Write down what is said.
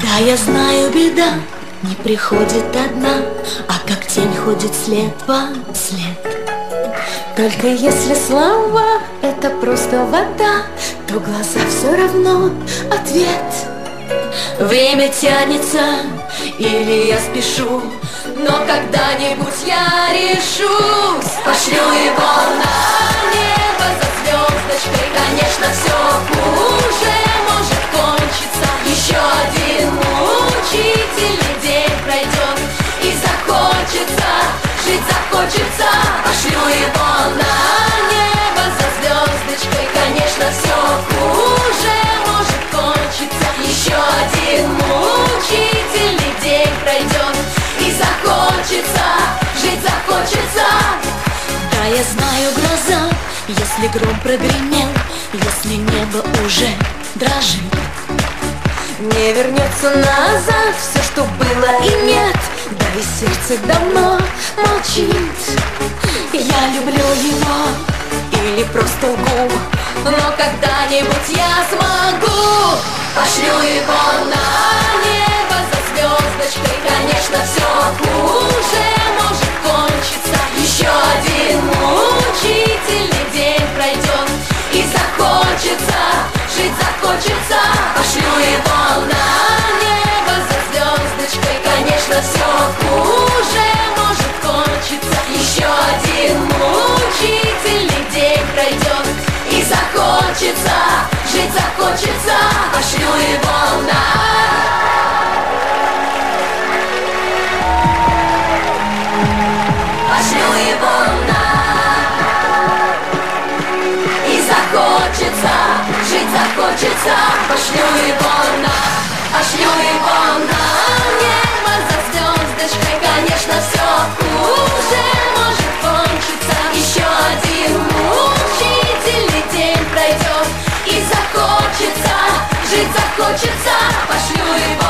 Да, я знаю, беда не приходит одна, а как тень ходит след во след. Только если слова — это просто вода, то глаза все равно ответ. Время тянется, или я спешу, но когда-нибудь я решусь. Пошлю его на небо за звездочкой. Конечно, все хуже может кончиться. Еще один мучительный день пройдет, и захочется, жить захочется. Пошлю его на небо за звездочкой. Конечно, все хуже может кончиться. Еще один мучительный день пройдет, и захочется, жить захочется. Да, я знаю, гроза, если гром прогремел, если небо уже дрожит, не вернется назад все, что было и нет. Да и сердце давно молчит. Я люблю его или просто лгу, но когда-нибудь я смогу. Пошлю его на небо за звездочкой. Конечно, все хуже может кончиться. Еще один мучительный день пройдет, и захочется, жить захочется. Пошлю его на небо за звездочкой. Конечно, все хуже может кончиться. Еще один мучительный день пройдет, и захочется, жить захочется. Пошлю его на... Пошлю его на... И захочется, жить захочется. Пошлю его на... Пошлю его на небо за звездочкой. Конечно, все хуже может кончиться. Еще один мучительный день пройдет, и захочется, жить захочется. Пошлю его